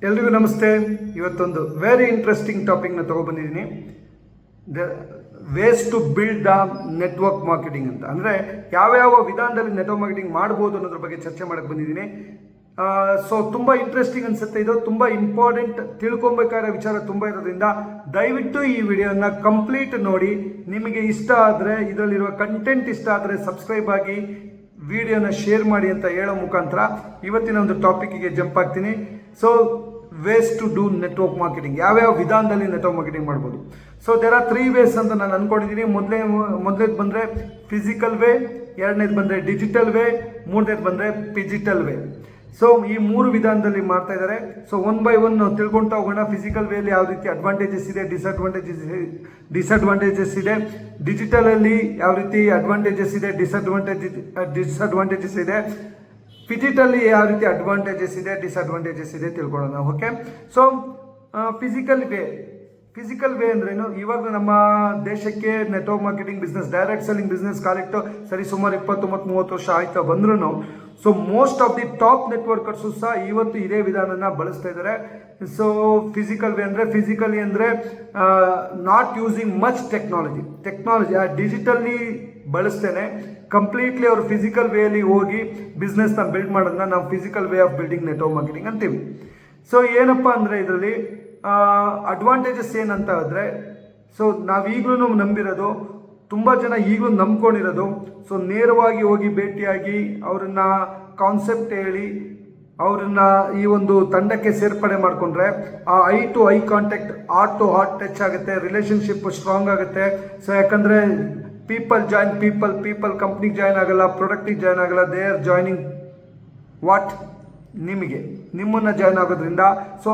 ಎಲ್ರಿಗೂ ನಮಸ್ತೆ. ಇವತ್ತೊಂದು ವೆರಿ ಇಂಟ್ರೆಸ್ಟಿಂಗ್ ಟಾಪಿಕ್ನ ತೊಗೊಬಂದಿದ್ದೀನಿ. The ways to build the network marketing ಅಂತ. ಅಂದರೆ ಯಾವ್ಯಾವ ವಿಧಾನದಲ್ಲಿ ನೆಟ್ವರ್ಕ್ ಮಾರ್ಕೆಟಿಂಗ್ ಮಾಡ್ಬೋದು ಅನ್ನೋದ್ರ ಬಗ್ಗೆ ಚರ್ಚೆ ಮಾಡಕ್ಕೆ ಬಂದಿದ್ದೀನಿ. ಸೊ ತುಂಬ ಇಂಟ್ರೆಸ್ಟಿಂಗ್ ಅನಿಸುತ್ತೆ. ಇದು ತುಂಬ ಇಂಪಾರ್ಟೆಂಟ್, ತಿಳ್ಕೊಬೇಕಾದ ವಿಚಾರ ತುಂಬ ಇರೋದ್ರಿಂದ ದಯವಿಟ್ಟು ಈ ವಿಡಿಯೋನ ಕಂಪ್ಲೀಟ್ ನೋಡಿ. ನಿಮಗೆ ಇಷ್ಟ ಆದರೆ, ಇದರಲ್ಲಿರುವ ಕಂಟೆಂಟ್ ಇಷ್ಟ ಆದರೆ ಸಬ್ಸ್ಕ್ರೈಬ್ ಆಗಿ, ವಿಡಿಯೋನ ಶೇರ್ ಮಾಡಿ ಅಂತ ಹೇಳೋ ಮುಖಾಂತರ ಇವತ್ತಿನ ಒಂದು ಟಾಪಿಕ್ಗೆ ಜಂಪ್ ಆಗ್ತೀನಿ. So ways to do network marketing, ಯಾವ್ಯಾವ ವಿಧಾನದಲ್ಲಿ ನೆಟ್ವರ್ಕ್ ಮಾರ್ಕೆಟಿಂಗ್ ಮಾಡ್ಬೋದು. ಸೊ ದೇರ್ ಆರ್ 3 ವೇಸ್ ಅಂತ ನಾನು ಅಂದ್ಕೊಂಡಿದ್ದೀನಿ. ಮೊದಲೇದು ಬಂದರೆ ಫಿಸಿಕಲ್ ವೇ, ಎರಡನೇದು ಬಂದರೆ ಡಿಜಿಟಲ್ ವೇ, ಮೂರನೇದು ಬಂದರೆ ಪಿಜಿಟಲ್ ವೇ. ಸೊ ಈ 3 ವಿಧಾನದಲ್ಲಿ ಮಾಡ್ತಾ ಇದ್ದಾರೆ. ಸೊ ಒನ್ ಬೈ ಒನ್ ತಿಳ್ಕೊಳ್ತಾ ಹೋಗೋಣ. ಫಿಸಿಕಲ್ ವೇಲಿ ಯಾವ ರೀತಿ ಅಡ್ವಾಂಟೇಜಸ್ ಇದೆ, ಡಿಸಡ್ವಾಂಟೇಜಸ್ ಇದೆ. ಡಿಜಿಟಲಲ್ಲಿ ಯಾವ ರೀತಿ ಅಡ್ವಾಂಟೇಜಸ್ ಇದೆ, ಡಿಸಡ್ವಾಂಟೇಜಸ್ ಇದೆ. ಪಿಜಿಟಲ್ಲಿ ಯಾವ ರೀತಿ ಅಡ್ವಾಂಟೇಜಸ್ ಇದೆ, ಡಿಸಡ್ವಾಂಟೇಜಸ್ ಇದೆ ತಿಳ್ಕೊಳ್ಳೋಣ. ಓಕೆ. ಸೊ ಫಿಸಿಕಲ್ ವೇ ಅಂದ್ರೇನು? ಇವಾಗ ನಮ್ಮ ದೇಶಕ್ಕೆ network marketing business, direct selling business ಕಾಲಿಟ್ಟು ಸರಿ ಸುಮಾರು 20-30 ವರ್ಷ ಆಯ್ತಾ ಬಂದ್ರೂ, so most of the top networkers ಸಹ ಇವತ್ತು ಇದೇ ವಿಧಾನನ ಬಳಸ್ತಾ ಇದ್ದಾರೆ. ಸೊ ಫಿಸಿಕಲ್ ವೇ ಅಂದರೆ, ಫಿಸಿಕಲಿ ಅಂದರೆ not using much technology digitally ಬಳಸ್ತೇನೆ. ಕಂಪ್ಲೀಟ್ಲಿ ಅವರು ಫಿಸಿಕಲ್ ವೇಲಿ ಹೋಗಿ ಬಿಸ್ನೆಸ್ನ ಬಿಲ್ಡ್ ಮಾಡೋದನ್ನ ನಾವು physical way of building network marketing ಅಂತೀವಿ. ಸೊ ಏನಪ್ಪ ಅಂದರೆ ಇದರಲ್ಲಿ ಅಡ್ವಾಂಟೇಜಸ್ ಏನಂತ ಹೇಳಿದ್ರೆ, ಸೊ ನಾವೀಗಲೂ ನಂಬಿರೋದು, ತುಂಬ ಜನ ಈಗಲೂ ನಂಬ್ಕೊಂಡಿರೋದು, ಸೊ ನೇರವಾಗಿ ಹೋಗಿ ಭೇಟಿಯಾಗಿ ಅವ್ರನ್ನ ಕಾನ್ಸೆಪ್ಟ್ ಹೇಳಿ ಅವ್ರನ್ನ ಈ ಒಂದು ತಂಡಕ್ಕೆ ಸೇರ್ಪಡೆ ಮಾಡಿಕೊಂಡ್ರೆ ಆ eye to eye contact, heart to heart touch ಆಗುತ್ತೆ, ರಿಲೇಷನ್ಶಿಪ್ ಸ್ಟ್ರಾಂಗ್ ಆಗುತ್ತೆ. ಸೊ ಯಾಕಂದರೆ ಪೀಪಲ್ ಕಂಪ್ನಿಗೆ ಜಾಯ್ನ್ ಆಗಲ್ಲ, ಪ್ರಾಡಕ್ಟಿಗೆ ಜಾಯ್ನ್ ಆಗಲ್ಲ, ದೇ ಆರ್ ಜಾಯ್ನಿಂಗ್ ನಿಮ್ಮನ್ನು ಜಾಯ್ನ್ ಆಗೋದ್ರಿಂದ. ಸೊ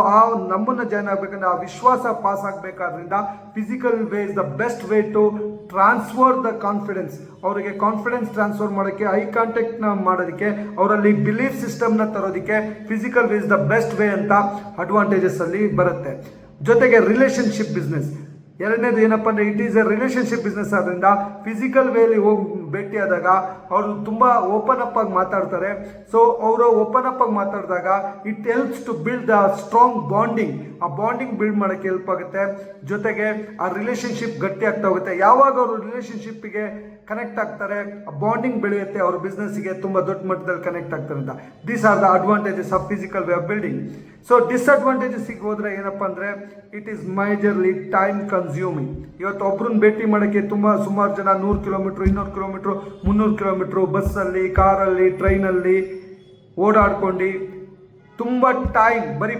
ನಮ್ಮನ್ನು ಜಾಯ್ನ್ ಆಗಬೇಕಂದ್ರೆ ಆ ವಿಶ್ವಾಸ ಪಾಸ್ ಆಗಬೇಕಾದ್ರಿಂದ physical way is the best way to transfer the confidence. ಅವರಿಗೆ ಕಾನ್ಫಿಡೆನ್ಸ್ ಟ್ರಾನ್ಸ್ಫರ್ ಮಾಡೋಕ್ಕೆ, ಐ ಕಾಂಟ್ಯಾಕ್ಟ್ನ ಮಾಡೋದಕ್ಕೆ, ಅವರಲ್ಲಿ ಬಿಲೀಫ್ ಸಿಸ್ಟಮ್ನ ತರೋದಕ್ಕೆ physical way is the best way ಅಂತ ಅಡ್ವಾಂಟೇಜಸ್ ಅಲ್ಲಿ ಬರುತ್ತೆ. ಜೊತೆಗೆ ರಿಲೇಷನ್ಶಿಪ್ ಬಿಸ್ನೆಸ್, ಎರಡನೇದು ಏನಪ್ಪ ಅಂದರೆ it is A relationship business. ಆದ್ದರಿಂದ ಫಿಸಿಕಲ್ ವೇಲಿ ಹೋಗಿ ಭೇಟಿಯಾದಾಗ ಅವರು ತುಂಬ ಓಪನ್ ಅಪ್ ಆಗಿ ಮಾತಾಡ್ತಾರೆ. ಸೊ ಅವರು ಓಪನ್ ಅಪ್ ಆಗಿ ಮಾತಾಡಿದಾಗ it helps to build the strong bonding. ಆ ಬಾಂಡಿಂಗ್ ಬಿಲ್ಡ್ ಮಾಡೋಕ್ಕೆ ಹೆಲ್ಪ್ ಆಗುತ್ತೆ. ಜೊತೆಗೆ ಆ ರಿಲೇಷನ್ಶಿಪ್ ಗಟ್ಟಿ ಆಗ್ತಾ ಹೋಗುತ್ತೆ. ಯಾವಾಗ ಅವರು ರಿಲೇಷನ್ಶಿಪ್ಪಿಗೆ ಕನೆಕ್ಟ್ ಆಗ್ತಾರೆ, ಆ ಬಾಂಡಿಂಗ್ ಬೆಳೆಯುತ್ತೆ, ಅವ್ರ ಬಿಸ್ನೆಸ್ಸಿಗೆ ತುಂಬ ದೊಡ್ಡ ಮಟ್ಟದಲ್ಲಿ ಕನೆಕ್ಟ್ ಆಗ್ತಾರೆ ಅಂತ. These are the advantages of physical way of building. So ಡಿಸ್ಅಡ್ವಾಂಟೇಜಸ್ಸಿಗೆ ಹೋದರೆ ಏನಪ್ಪ ಅಂದರೆ it is majorly time consuming. ಇವತ್ತು ಒಬ್ರನ್ನ ಭೇಟಿ ಮಾಡೋಕ್ಕೆ ಸುಮಾರು ಜನ 100 ಕಿಲೋಮೀಟ್ರ್, 200 ಕಿಲೋಮೀಟ್ರು, 300 ಕಿಲೋಮೀಟ್ರು ಬಸ್ಸಲ್ಲಿ, ಕಾರಲ್ಲಿ, ಟ್ರೈನಲ್ಲಿ ಓಡಾಡ್ಕೊಂಡು ತುಂಬ ಟೈಮ್ ಬರೀ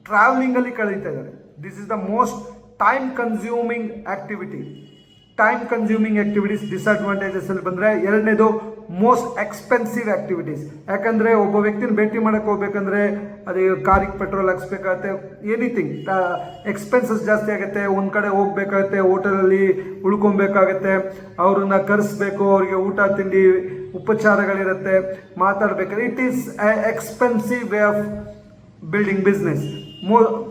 ಟ್ರಾವೆಲಿಂಗಲ್ಲಿ ಕಳೀತಾ ಇದ್ದಾರೆ. This is the most time consuming activities. Disadvantages ಅಲ್ಲಿ ಬಂದರೆ ಎರಡನೇದು ಮೋಸ್ಟ್ ಎಕ್ಸ್ಪೆನ್ಸಿವ್ ಆ್ಯಕ್ಟಿವಿಟೀಸ್. ಯಾಕಂದರೆ ಒಬ್ಬ ವ್ಯಕ್ತಿನ ಭೇಟಿ ಮಾಡೋಕ್ಕೆ ಹೋಗ್ಬೇಕಂದ್ರೆ ಅದೇ ಕಾರಿಗೆ ಪೆಟ್ರೋಲ್ ಹಾಕ್ಸ್ಬೇಕಾಗತ್ತೆ, ಎನಿಥಿಂಗ್ ಎಕ್ಸ್ಪೆನ್ಸಸ್ ಜಾಸ್ತಿ ಆಗುತ್ತೆ. ಒಂದು ಕಡೆ ಹೋಗ್ಬೇಕಾಗತ್ತೆ, ಹೋಟೆಲಲ್ಲಿ ಉಳ್ಕೊಬೇಕಾಗತ್ತೆ, ಅವ್ರನ್ನ ಕರೆಸ್ಬೇಕು, ಅವರಿಗೆ ಊಟ ತಿಂಡಿ ಉಪಚಾರಗಳಿರುತ್ತೆ, ಮಾತಾಡಬೇಕಾದ್ರೆ it is expensive way of building business.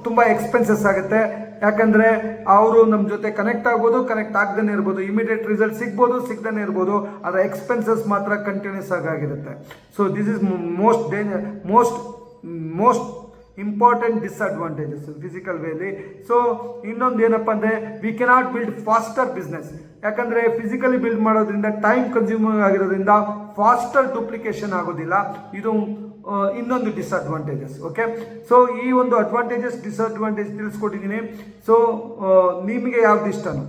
ತುಂಬ ಎಕ್ಸ್ಪೆನ್ಸಸ್ ಆಗುತ್ತೆ. ಯಾಕಂದರೆ ಅವರು ನಮ್ಮ ಜೊತೆ ಕನೆಕ್ಟ್ ಆಗ್ಬೋದು, ಕನೆಕ್ಟ್ ಆಗದೇ ಇರ್ಬೋದು, ಇಮಿಡಿಯೇಟ್ ರಿಸಲ್ಟ್ ಸಿಗ್ಬೋದು, ಸಿಗದೇ ಇರ್ಬೋದು, ಅದರ ಎಕ್ಸ್ಪೆನ್ಸಸ್ ಮಾತ್ರ ಕಂಟಿನ್ಯೂಸ್ ಆಗಿರುತ್ತೆ. So this is most important disadvantages physical ವೇಲಿ. ಸೊ ಇನ್ನೊಂದು ಏನಪ್ಪ ಅಂದರೆ we cannot build faster business. ಯಾಕಂದರೆ ಫಿಸಿಕಲಿ ಬಿಲ್ಡ್ ಮಾಡೋದ್ರಿಂದ ಟೈಮ್ ಕನ್ಸ್ಯೂಮಿಂಗ್ ಆಗಿರೋದ್ರಿಂದ ಫಾಸ್ಟರ್ ಡುಪ್ಲಿಕೇಶನ್ ಆಗೋದಿಲ್ಲ. ಇದು ಇನ್ನೊಂದು ಡಿಸ್ಅಡ್ವಾಂಟೇಜಸ್. ಓಕೆ. ಸೊ ಈ ಒಂದು ಡಿಸ್ಅಡ್ವಾಂಟೇಜ್ ತಿಳಿಸ್ಕೊಟ್ಟಿದ್ದೀನಿ. ಸೊ ನಿಮಗೆ ಯಾವ್ದು ಇಷ್ಟನೋ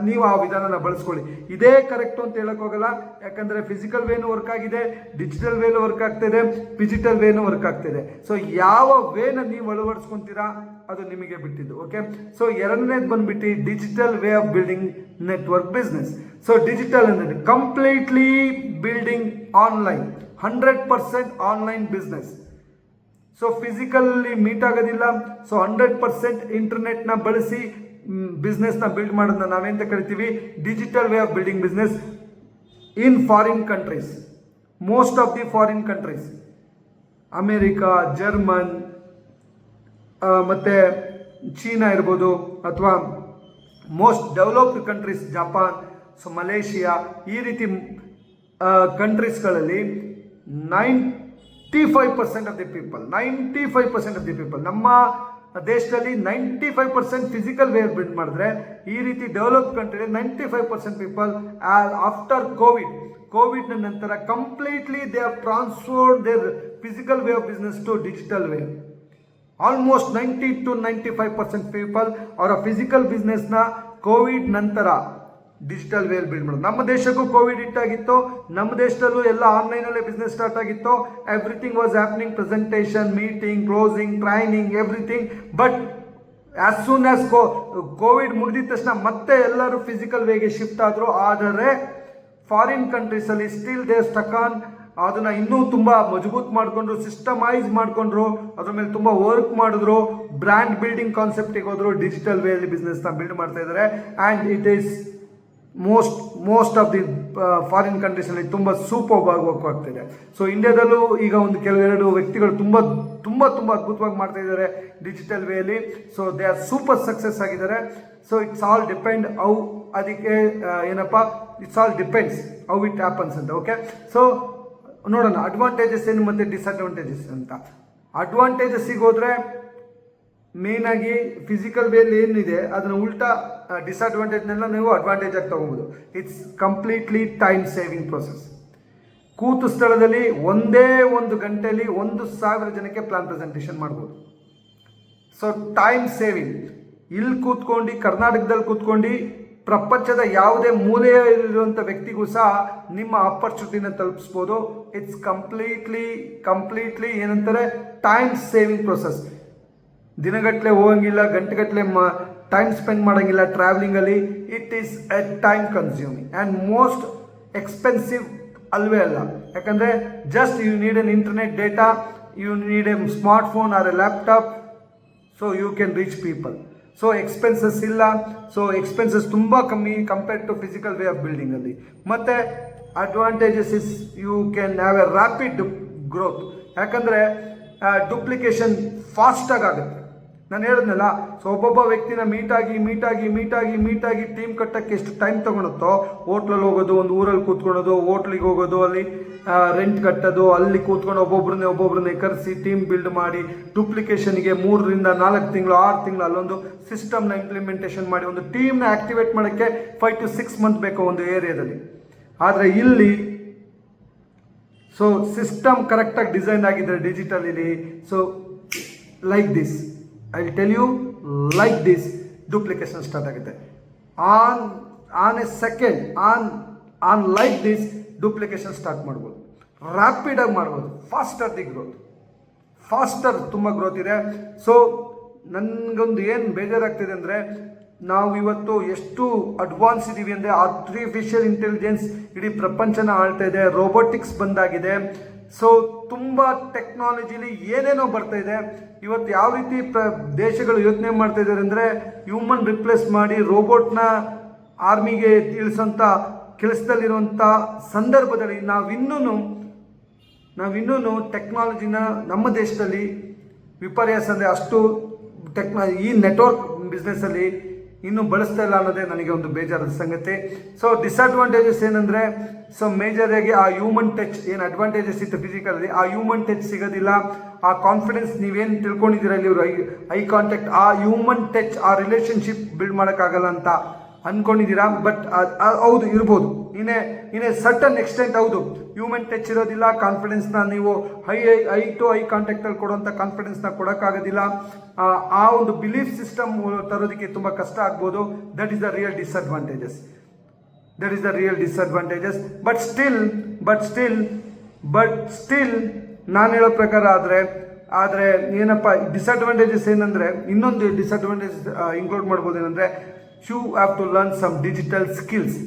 ನೀವು ಆ ವಿಧಾನನ ಬಳಸ್ಕೊಳ್ಳಿ. ಇದೇ ಕರೆಕ್ಟು ಅಂತ ಹೇಳೋಕ್ಕೋಗಲ್ಲ. ಯಾಕಂದರೆ ಫಿಸಿಕಲ್ ವೇನು ವರ್ಕ್ ಆಗಿದೆ, ಡಿಜಿಟಲ್ ವೇನು ವರ್ಕ್ ಆಗ್ತಿದೆ, ಪಿಜಿಟಲ್ ವೇನು ವರ್ಕ್ ಆಗ್ತಿದೆ. ಸೊ ಯಾವ ವೇನ ನೀವು ಅಳವಡಿಸ್ಕೊತೀರಾ ಅದು ನಿಮಗೆ ಬಿಟ್ಟಿದ್ದು. ಓಕೆ. ಸೊ ಎರಡನೇದು ಬಂದ್ಬಿಟ್ಟು digital way of building network business. So digital ಅಂದರೆ completely building online, 100% online business. So physically meet ಆಗೋದಿಲ್ಲ. ಸೊ 100% ಇಂಟರ್ನೆಟ್ನ ಬಳಸಿ ಬಿಸ್ನೆಸ್ನ ಬಿಲ್ಡ್ ಮಾಡೋದನ್ನ ನಾವೇಂತ ಕರಿತೀವಿ digital way of building business. In foreign countries, most of the foreign countries, America, German, ಮತ್ತು China ಇರ್ಬೋದು, ಅಥವಾ most developed countries Japan, so Malaysia, ಈ ರೀತಿ ಕಂಟ್ರೀಸ್ಗಳಲ್ಲಿ 95% of the people 95% of the people ನಮ್ಮ ದೇಶದಲ್ಲಿ 95% ಫಿಸಿಕಲ್ ವೇರ್ ಬಿಲ್ಡ್ ಮಾಡಿದ್ರೆ, ಈ ರೀತಿ develop country 95% people after Covid ನಂತರ completely they have transferred their physical way of business to digital way. Almost 90 to 95% people ಅವರ ಫಿಸಿಕಲ್ ಬಿಸ್ನೆಸ್ನ ಕೋವಿಡ್ ನಂತರ digital ವೇಲ್ ಬಿಲ್ಡ್ ಮಾಡೋದು. ನಮ್ಮ ದೇಶಕ್ಕೂ ಕೋವಿಡ್ ಹಿಟ್ಟಾಗಿತ್ತು, ನಮ್ಮ ದೇಶದಲ್ಲೂ ಎಲ್ಲ ಆನ್ಲೈನಲ್ಲೇ ಬಿಸ್ನೆಸ್ ಸ್ಟಾರ್ಟ್ ಆಗಿತ್ತು. Everything was happening, presentation, meeting, closing, training, everything. But as soon as Covid ಮುಗಿದ ತಕ್ಷಣ ಮತ್ತೆ ಎಲ್ಲರೂ ಫಿಸಿಕಲ್ ವೇಗೆ ಶಿಫ್ಟ್ ಆದರು. ಆದರೆ ಫಾರಿನ್ ಕಂಟ್ರೀಸಲ್ಲಿ ಸ್ಟಿಲ್ ದೇ ಸ್ಟಕ್ ಆನ್. ಅದನ್ನು ಇನ್ನೂ ತುಂಬ ಮಜಬೂತ್ ಮಾಡಿಕೊಂಡ್ರು, ಸಿಸ್ಟಮೈಸ್ ಮಾಡಿಕೊಂಡ್ರು, ಅದ್ರ ಮೇಲೆ ತುಂಬ ವರ್ಕ್ ಮಾಡಿದ್ರು, ಬ್ರ್ಯಾಂಡ್ ಬಿಲ್ಡಿಂಗ್ ಕಾನ್ಸೆಪ್ಟಿಗೆ ಹೋದ್ರು, ಡಿಜಿಟಲ್ ವೇಯಲ್ಲಿ ಬಿಸ್ನೆಸ್ನ ಬಿಲ್ಡ್ ಮಾಡ್ತಾ ಇದ್ದಾರೆ. And it is most of the foreign ಕಂಟ್ರೀಸಲ್ಲಿ ತುಂಬ ಸೂಪರ್ ಆಗಿ ವರ್ಕ್ ಆಗ್ತಿದೆ. ಸೊ ಇಂಡಿಯಾದಲ್ಲೂ ಈಗ ಒಂದು ಕೆಲವೆರಡು ವ್ಯಕ್ತಿಗಳು ತುಂಬ ತುಂಬ ತುಂಬ ಅದ್ಭುತವಾಗಿ ಮಾಡ್ತಾ ಇದ್ದಾರೆ ಡಿಜಿಟಲ್ ವೇಯಲ್ಲಿ. So they are super success ಆಗಿದ್ದಾರೆ. So it's all depend how, ಅದಕ್ಕೆ ಏನಪ್ಪ, it's all depends how it happens ಅಂತ. ಓಕೆ, ಸೊ ನೋಡೋಣ ಅಡ್ವಾಂಟೇಜಸ್ ಏನು ಮತ್ತು ಡಿಸ್ಅಡ್ವಾಂಟೇಜಸ್ ಅಂತ. ಅಡ್ವಾಂಟೇಜಸ್ಸಿಗೆ ಹೋದರೆ ಮೇಯ್ನಾಗಿ ಫಿಸಿಕಲ್ ವೇಲ್ ಏನಿದೆ ಅದನ್ನು ಉಲ್ಟಾ ಡಿಸ್ಅಡ್ವಾಂಟೇಜ್ನೆಲ್ಲ ನೀವು ಅಡ್ವಾಂಟೇಜ್ ಆಗಿ ತೊಗೊಬೋದು. It's completely time saving process. ಕೂತು ಸ್ಥಳದಲ್ಲಿ ಒಂದೇ ಒಂದು ಗಂಟೆಯಲ್ಲಿ 1,000 ಜನಕ್ಕೆ ಪ್ಲಾನ್ ಪ್ರೆಸೆಂಟೇಷನ್ ಮಾಡ್ಬೋದು. So time saving. ಇಲ್ಲಿ ಕೂತ್ಕೊಂಡು ಕರ್ನಾಟಕದಲ್ಲಿ ಕೂತ್ಕೊಂಡು ಪ್ರಪಂಚದ ಯಾವುದೇ ಮೂಲೆಯಲ್ಲಿರುವಂಥ ವ್ಯಕ್ತಿಗೂ ಸಹ ನಿಮ್ಮ ಆಪರ್ಚುನಿಟಿನ ತಲುಪಿಸ್ಬೋದು. ಇಟ್ಸ್ ಕಂಪ್ಲೀಟ್ಲಿ ಏನಂತಾರೆ, ಟೈಮ್ ಸೇವಿಂಗ್ ಪ್ರೊಸೆಸ್. ದಿನಗಟ್ಟಲೆ ಹೋಗಂಗಿಲ್ಲ, ಗಂಟೆಗಟ್ಟಲೆ ಟೈಮ್ ಸ್ಪೆಂಡ್ ಮಾಡೋಂಗಿಲ್ಲ ಟ್ರಾವೆಲಿಂಗಲ್ಲಿ. It is a time consuming and most expensive ಅಲ್ವೇ ಅಲ್ಲ. ಯಾಕಂದರೆ just you need an internet data, you need a smart phone or a laptop, so you can reach people. So expenses ಇಲ್ಲ. So expenses ತುಂಬ ಕಮ್ಮಿ compared to physical way of ಬಿಲ್ಡಿಂಗಲ್ಲಿ. ಮತ್ತು advantages is you can have a rapid growth. ಯಾಕಂದರೆ duplication ಫಾಸ್ಟಾಗಿ ಆಗುತ್ತೆ. ನಾನು ಹೇಳಿದ್ನಲ್ಲ, ಸೊ ಒಬ್ಬೊಬ್ಬ ವ್ಯಕ್ತಿನ ಮೀಟಾಗಿ ಟೀಮ್ ಕಟ್ಟೋಕ್ಕೆ ಎಷ್ಟು ಟೈಮ್ ತೊಗೊಳುತ್ತೋ, ಹೋಟ್ಲಲ್ಲಿ ಹೋಗೋದು, ಒಂದು ಊರಲ್ಲಿ ಕೂತ್ಕೊಳ್ಳೋದು, ಹೋಟ್ಲಿಗೆ ಹೋಗೋದು, ಅಲ್ಲಿ ರೆಂಟ್ ಕಟ್ಟೋದು, ಅಲ್ಲಿ ಕೂತ್ಕೊಂಡು ಒಬ್ಬೊಬ್ಬರನ್ನೇ ಕರೆಸಿ ಟೀಮ್ ಬಿಲ್ಡ್ ಮಾಡಿ, ಡುಪ್ಲಿಕೇಶನ್ಗೆ 3 ರಿಂದ 4 ತಿಂಗಳು 6 ತಿಂಗಳು ಅಲ್ಲೊಂದು ಸಿಸ್ಟಮ್ನ ಇಂಪ್ಲಿಮೆಂಟೇಷನ್ ಮಾಡಿ ಒಂದು ಟೀಮ್ನ ಆ್ಯಕ್ಟಿವೇಟ್ ಮಾಡೋಕ್ಕೆ 5 to 6 ಮಂತ್ ಬೇಕು ಒಂದು ಏರಿಯಾದಲ್ಲಿ. ಆದರೆ ಇಲ್ಲಿ ಸೊ ಸಿಸ್ಟಮ್ ಕರೆಕ್ಟಾಗಿ ಡಿಸೈನ್ ಆಗಿದ್ದಾರೆ ಡಿಜಿಟಲಲ್ಲಿ. So like this, I will tell you, like this duplication start ಆಗುತ್ತೆ. On a second, on like this duplication start ಮಾಡ್ಬೋದು, ರ್ಯಾಪಿಡಾಗಿ ಮಾಡ್ಬೋದು. ಫಾಸ್ಟರ್ ತುಂಬ ಗ್ರೋತ್ ಇದೆ. ಸೊ ನನಗೊಂದು ಏನು ಬೇಜಾರಾಗ್ತಿದೆ ಅಂದರೆ, ನಾವು ಇವತ್ತು ಎಷ್ಟು ಅಡ್ವಾನ್ಸ್ ಇದ್ದೀವಿ ಅಂದರೆ, ಆರ್ಟಿಫಿಷಿಯಲ್ ಇಂಟೆಲಿಜೆನ್ಸ್ ಇಡೀ ಪ್ರಪಂಚನ ಆಳ್ತಾ ಇದೆ, ರೋಬೋಟಿಕ್ಸ್ ಬಂದಾಗಿದೆ. ಸೊ ತುಂಬ ಟೆಕ್ನಾಲಜಿಲಿ ಏನೇನೋ ಬರ್ತಾ ಇದೆ. ಇವತ್ತು ಯಾವ ರೀತಿ ದೇಶಗಳು ಯೋಚನೆ ಮಾಡ್ತಾ ಇದ್ದಾರೆ ಅಂದರೆ, ಹ್ಯೂಮನ್ ರಿಪ್ಲೇಸ್ ಮಾಡಿ ರೋಬೋಟ್ನ ಆರ್ಮಿಗೆ ಇಳಿಸೋಂಥ ಕೆಲಸದಲ್ಲಿರುವಂಥ ಸಂದರ್ಭದಲ್ಲಿ ನಾವಿನ್ನೂ ಟೆಕ್ನಾಲಜಿನ ನಮ್ಮ ದೇಶದಲ್ಲಿ ವಿಪರ್ಯಾಸ ಅಂದರೆ ಅಷ್ಟು ಈ ನೆಟ್ವರ್ಕ್ ಬಿಸ್ನೆಸ್ಸಲ್ಲಿ ಇನ್ನೂ ಬಳಸ್ತಾ ಇಲ್ಲ ಅನ್ನೋದೇ ನನಗೆ ಒಂದು ಬೇಜಾರದ ಸಂಗತಿ. ಸೊ ಡಿಸ್ಅಡ್ವಾಂಟೇಜಸ್ ಏನಂದರೆ, ಸೊ ಮೇಜರಾಗಿ ಆ ಹ್ಯೂಮನ್ ಟಚ್ ಏನು ಅಡ್ವಾಂಟೇಜಸ್ ಇತ್ತು ಫಿಸಿಕಲಲ್ಲಿ, ಆ ಹ್ಯೂಮನ್ ಟಚ್ ಸಿಗೋದಿಲ್ಲ. ಆ ಕಾನ್ಫಿಡೆನ್ಸ್ ನೀವೇನು ತಿಳ್ಕೊಂಡಿದ್ದೀರ ಇಲ್ಲಿ ಇವರು ಐ ಕಾಂಟ್ಯಾಕ್ಟ್, ಆ ಹ್ಯೂಮನ್ ಟಚ್, ಆ ರಿಲೇಷನ್ಶಿಪ್ ಬಿಲ್ಡ್ ಮಾಡೋಕ್ಕಾಗಲ್ಲ ಅಂತ ಅಂದ್ಕೊಂಡಿದ್ದೀರಾ. ಬಟ್ ಹೌದು, ಇರ್ಬೋದು. ಇನ್ನೇ ಸರ್ಟನ್ ಎಕ್ಸ್ಟೆಂಟ್ ಹೌದು, ಹ್ಯೂಮನ್ ಟಚ್ ಇರೋದಿಲ್ಲ. ಕಾನ್ಫಿಡೆನ್ಸ್ನ ನೀವು ಐ ಟು ಐ ಕಾಂಟ್ಯಾಕ್ಟಲ್ಲಿ ಕೊಡುವಂಥ ಕಾನ್ಫಿಡೆನ್ಸ್ನ ಕೊಡೋಕ್ಕಾಗೋದಿಲ್ಲ. ಆ ಒಂದು ಬಿಲೀಫ್ ಸಿಸ್ಟಮ್ ತರೋದಕ್ಕೆ ತುಂಬ ಕಷ್ಟ ಆಗ್ಬೋದು. That is the real disadvantages. But still ನಾನು ಹೇಳೋ ಪ್ರಕಾರ ಆದರೆ ಏನಪ್ಪ ಡಿಸ್ಅಡ್ವಾಂಟೇಜಸ್ ಏನಂದರೆ, ಇನ್ನೊಂದು ಡಿಸ್ಅಡ್ವಾಂಟೇಜಸ್ ಇನ್ಕ್ಲೂಡ್ ಮಾಡ್ಬೋದು. ಏನಂದರೆ, you have to learn some digital skills.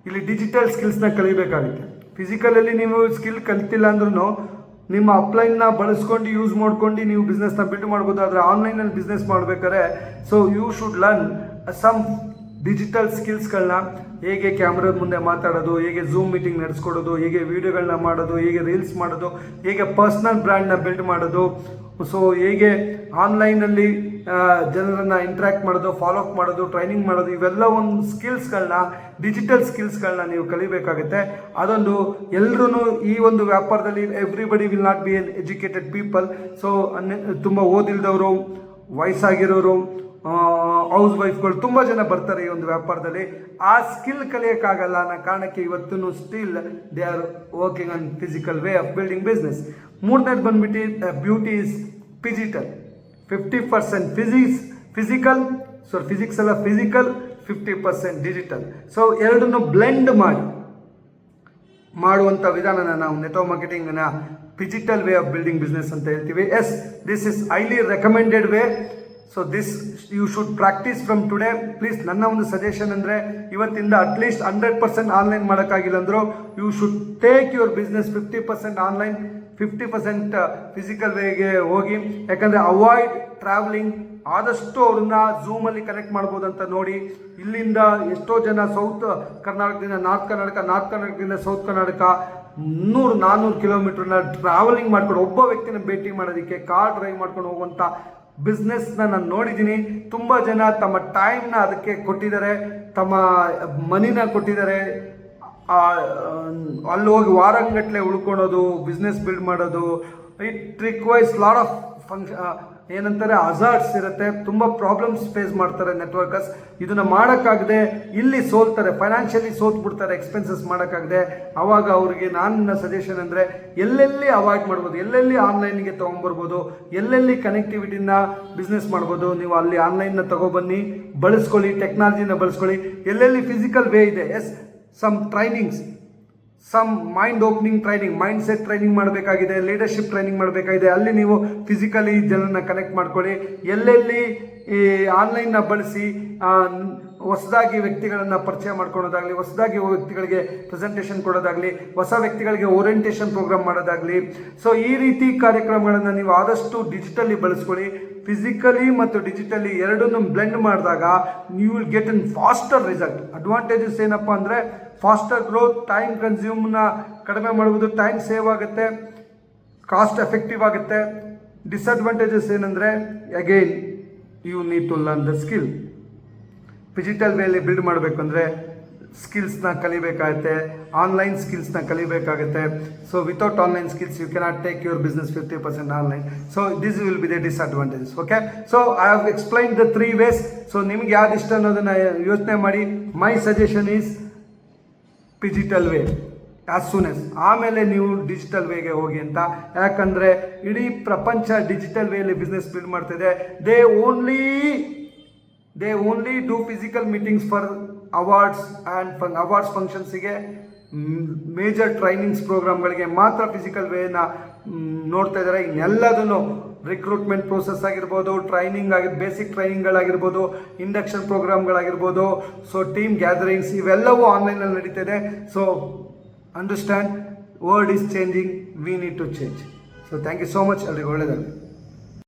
ಇಲ್ಲಿ ಡಿಜಿಟಲ್ ಸ್ಕಿಲ್ಸ್ನ ಕಲಿಬೇಕಾಗುತ್ತೆ. ಫಿಸಿಕಲಲ್ಲಿ ನೀವು ಸ್ಕಿಲ್ ಕಲಿತಿಲ್ಲ ಅಂದ್ರೂ ನಿಮ್ಮ ಅಪ್ಲೈನ್ನ ಬಳಸ್ಕೊಂಡು ಯೂಸ್ ಮಾಡ್ಕೊಂಡು ನೀವು ಬಿಸ್ನೆಸ್ನ ಬಿಲ್ಡ್ ಮಾಡ್ಬೋದು. ಆದರೆ ಆನ್ಲೈನಲ್ಲಿ ಬಿಸ್ನೆಸ್ ಮಾಡಬೇಕಾದ್ರೆ so you should learn some digital ಸ್ಕಿಲ್ಸ್ಗಳನ್ನ. ಹೇಗೆ ಕ್ಯಾಮ್ರಾದ ಮುಂದೆ ಮಾತಾಡೋದು, ಹೇಗೆ ಝೂಮ್ ಮೀಟಿಂಗ್ ನಡೆಸ್ಕೊಡೋದು, ಹೇಗೆ ವೀಡಿಯೋಗಳನ್ನ ಮಾಡೋದು, ಹೇಗೆ ರೀಲ್ಸ್ ಮಾಡೋದು, ಹೇಗೆ ಪರ್ಸ್ನಲ್ ಬ್ರ್ಯಾಂಡ್ನ ಬಿಲ್ಡ್ ಮಾಡೋದು, ಸೊ ಹೇಗೆ ಆನ್ಲೈನಲ್ಲಿ ಜನರನ್ನು ಇಂಟ್ರ್ಯಾಕ್ಟ್ ಮಾಡೋದು, ಫಾಲೋ ಅಪ್ ಮಾಡೋದು, ಟ್ರೈನಿಂಗ್ ಮಾಡೋದು, ಇವೆಲ್ಲ ಒಂದು ಸ್ಕಿಲ್ಸ್ಗಳನ್ನ, ಡಿಜಿಟಲ್ ಸ್ಕಿಲ್ಸ್ಗಳನ್ನ ನೀವು ಕಲಿಬೇಕಾಗುತ್ತೆ. ಅದೊಂದು ಎಲ್ಲರೂ ಈ ಒಂದು ವ್ಯಾಪಾರದಲ್ಲಿ everybody will not be N educated people. So ತುಂಬ ಓದಿಲ್ದವರು, ವಯಸ್ಸಾಗಿರೋರು, ಹೌಸ್ ವೈಫ್ಗಳು ತುಂಬ ಜನ ಬರ್ತಾರೆ ಈ ಒಂದು ವ್ಯಾಪಾರದಲ್ಲಿ. ಆ ಸ್ಕಿಲ್ ಕಲಿಯೋಕ್ಕಾಗಲ್ಲ ಅನ್ನೋ ಕಾರಣಕ್ಕೆ ಇವತ್ತು still they are working on physical way of building business. ಮೂರನೇದು ಬಂದ್ಬಿಟ್ಟು beauty is digital. 50% physical, physics ಎಲ್ಲ ಫಿಸಿಕಲ್, 50% ಡಿಜಿಟಲ್. ಸೊ ಎರಡನ್ನು ಬ್ಲೆಂಡ್ ಮಾಡುವಂಥ ವಿಧಾನನ ನಾವು ನೆಟ್ವರ್ಕ್ ಮಾರ್ಕೆಟಿಂಗ್ನ digital way of building business ಅಂತ ಹೇಳ್ತೀವಿ. Yes, this is highly recommended way. So this you should practise from today. Please ನನ್ನ ಒಂದು ಸಜೆಷನ್ ಅಂದರೆ ಇವತ್ತಿಂದ ಅಟ್ಲೀಸ್ಟ್ 100% ಆನ್ಲೈನ್ ಮಾಡೋಕ್ಕಾಗಿಲ್ಲ ಅಂದರೂ you should take your business 50% online, 50% physical ವೇಗೆ ಹೋಗಿ. ಯಾಕಂದರೆ ಅವಾಯ್ಡ್ ಟ್ರಾವೆಲಿಂಗ್. ಆದಷ್ಟು ಅವ್ರನ್ನ ಝೂಮಲ್ಲಿ ಕನೆಕ್ಟ್ ಮಾಡ್ಬೋದು ಅಂತ ನೋಡಿ. ಇಲ್ಲಿಂದ ಎಷ್ಟೋ ಜನ ಸೌತ್ ಕರ್ನಾಟಕದಿಂದ ನಾರ್ತ್ ಕರ್ನಾಟಕ, ನಾರ್ತ್ ಕರ್ನಾಟಕದಿಂದ ಸೌತ್ ಕರ್ನಾಟಕ 300-400 ಕಿಲೋಮೀಟರ್ನ ಟ್ರಾವೆಲಿಂಗ್ ಮಾಡ್ಕೊಂಡು ಒಬ್ಬ ವ್ಯಕ್ತಿನ ಭೇಟಿ ಮಾಡೋದಕ್ಕೆ ಕಾರ್ ಡ್ರೈವ್ ಮಾಡ್ಕೊಂಡು ಹೋಗುವಂಥ ಬಿಸ್ನೆಸ್ನ ನಾನು ನೋಡಿದ್ದೀನಿ. ತುಂಬ ಜನ ತಮ್ಮ ಟೈಮ್ನ ಅದಕ್ಕೆ ಕೊಟ್ಟಿದ್ದಾರೆ, ತಮ್ಮ ಮನಿನ ಕೊಟ್ಟಿದ್ದಾರೆ. ಅಲ್ಲಿ ಹೋಗಿ ವಾರಂಗಟ್ಟಲೆ ಉಳ್ಕೊಳೋದು, ಬಿಸ್ನೆಸ್ ಬಿಲ್ಡ್ ಮಾಡೋದು, ಇಟ್ ರಿಕ್ವೈರ್ಸ್ ಲಾಟ್ ಆಫ್ ಏನಂತಾರೆ ಹಜಾರ್ಡ್ಸ್ ಇರುತ್ತೆ. ತುಂಬ ಪ್ರಾಬ್ಲಮ್ಸ್ ಫೇಸ್ ಮಾಡ್ತಾರೆ ನೆಟ್ವರ್ಕರ್ಸ್. ಇದನ್ನು ಮಾಡೋಕ್ಕಾಗದೆ ಇಲ್ಲಿ ಸೋಲ್ತಾರೆ, ಫೈನಾನ್ಷಿಯಲಿ ಸೋತ್ಬಿಡ್ತಾರೆ ಎಕ್ಸ್ಪೆನ್ಸಸ್ ಮಾಡೋಕ್ಕಾಗದೆ. ಆವಾಗ ಅವ್ರಿಗೆ ನನ್ನ ಸಜೆಷನ್ ಅಂದರೆ ಎಲ್ಲೆಲ್ಲಿ ಅವಾಯ್ಡ್ ಮಾಡ್ಬೋದು, ಎಲ್ಲೆಲ್ಲಿ ಆನ್ಲೈನ್ಗೆ ತೊಗೊಂಬರ್ಬೋದು, ಎಲ್ಲೆಲ್ಲಿ ಕನೆಕ್ಟಿವಿಟಿನ ಬಿಸ್ನೆಸ್ ಮಾಡ್ಬೋದು, ನೀವು ಅಲ್ಲಿ ಆನ್ಲೈನ್ನ ತೊಗೊಬನ್ನಿ, ಬಳಸ್ಕೊಳ್ಳಿ, ಟೆಕ್ನಾಲಜಿನ ಬಳಸ್ಕೊಳ್ಳಿ. ಎಲ್ಲೆಲ್ಲಿ ಫಿಸಿಕಲ್ ವೇ ಇದೆ, yes, some trainings, some mind opening training, mindset training ಮಾಡಬೇಕಾಗಿದೆ, ಲೀಡರ್ಶಿಪ್ ಟ್ರೈನಿಂಗ್ ಮಾಡಬೇಕಾಗಿದೆ, ಅಲ್ಲಿ ನೀವು ಫಿಸಿಕಲಿ ಜನರನ್ನ ಕನೆಕ್ಟ್ ಮಾಡ್ಕೊಳ್ಳಿ. ಎಲ್ಲೆಲ್ಲಿ ಈ ಆನ್ಲೈನ್ನ ಬಳಸಿ ಹೊಸದಾಗಿ ವ್ಯಕ್ತಿಗಳನ್ನು ಪರಿಚಯ ಮಾಡ್ಕೊಳೋದಾಗಲಿ, ಹೊಸದಾಗಿ ವ್ಯಕ್ತಿಗಳಿಗೆ ಪ್ರೆಸೆಂಟೇಷನ್ ಕೊಡೋದಾಗಲಿ, ಹೊಸ ವ್ಯಕ್ತಿಗಳಿಗೆ ಓರಿಯೆಂಟೇಷನ್ ಪ್ರೋಗ್ರಾಮ್ ಮಾಡೋದಾಗಲಿ. ಸೊ ಈ ರೀತಿ ಕಾರ್ಯಕ್ರಮಗಳನ್ನು ನೀವು ಆದಷ್ಟು ಡಿಜಿಟಲಿ ಬಳಸ್ಕೊಳ್ಳಿ. ಫಿಸಿಕಲಿ ಮತ್ತು ಡಿಜಿಟಲಿ ಎರಡನ್ನೂ ಬ್ಲೆಂಡ್ ಮಾಡಿದಾಗ you will get in faster result. Advantages ಏನಪ್ಪ ಅಂದರೆ ಫಾಸ್ಟರ್ ಗ್ರೋತ್, ಟೈಮ್ ಕನ್ಸ್ಯೂಮ್ನ ಕಡಿಮೆ ಮಾಡ್ಬೋದು, ಟೈಮ್ ಸೇವ್ ಆಗುತ್ತೆ, ಕಾಸ್ಟ್ ಎಫೆಕ್ಟಿವ್ ಆಗುತ್ತೆ. ಡಿಸ್ಅಡ್ವಾಂಟೇಜಸ್ ಏನಂದರೆ again you need to learn the skill. Digital ವೇಲಿ ಬಿಲ್ಡ್ ಮಾಡಬೇಕು ಅಂದರೆ ಸ್ಕಿಲ್ಸ್ನ ಕಲಿಬೇಕಾಗುತ್ತೆ, ಆನ್ಲೈನ್ ಸ್ಕಿಲ್ಸ್ನ ಕಲಿಬೇಕಾಗುತ್ತೆ. So without online skills you cannot take your business 50% online. So this will be the disadvantages. Okay, so I have explain the 3 ways. So ನಿಮ್ಗೆ ಯಾವ್ದು ಇಷ್ಟ ಅನ್ನೋದನ್ನು ಯೋಚನೆ ಮಾಡಿ. My suggestion is digital way as soon as, ಆಮೇಲೆ ನೀವು digital ವೇಗೆ ಹೋಗಿ ಅಂತ. ಯಾಕಂದರೆ ಇಡೀ ಪ್ರಪಂಚ ಡಿಜಿಟಲ್ ವೇಲಿ ಬಿಸ್ನೆಸ್ ಬಿಲ್ಡ್ ಮಾಡ್ತಿದೆ. They only do physical meetings for awards and awards ಫಂಕ್ಷನ್ಸಿಗೆ, ಮೇಜರ್ ಟ್ರೈನಿಂಗ್ಸ್ ಪ್ರೋಗ್ರಾಮ್ಗಳಿಗೆ ಮಾತ್ರ ಫಿಸಿಕಲ್ ವೇನ ನೋಡ್ತಾ ಇದ್ದಾರೆ. ಇನ್ನೆಲ್ಲದನ್ನು ರಿಕ್ರೂಟ್ಮೆಂಟ್ ಪ್ರೋಸೆಸ್ ಆಗಿರ್ಬೋದು, ಟ್ರೈನಿಂಗ್ ಬೇಸಿಕ್ ಟ್ರೈನಿಂಗ್ಗಳಾಗಿರ್ಬೋದು, ಇಂಡಕ್ಷನ್ ಪ್ರೋಗ್ರಾಮ್ಗಳಾಗಿರ್ಬೋದು, ಸೊ ಟೀಮ್ ಗ್ಯಾದರಿಂಗ್ಸ್, ಇವೆಲ್ಲವೂ ಆನ್ಲೈನಲ್ಲಿ ನಡೀತಿದೆ. So understand, world is changing, we need to change. So thank you so much. ಅಲ್ಲಿಗೆ ಒಳ್ಳೆಯದಾಗಲಿ.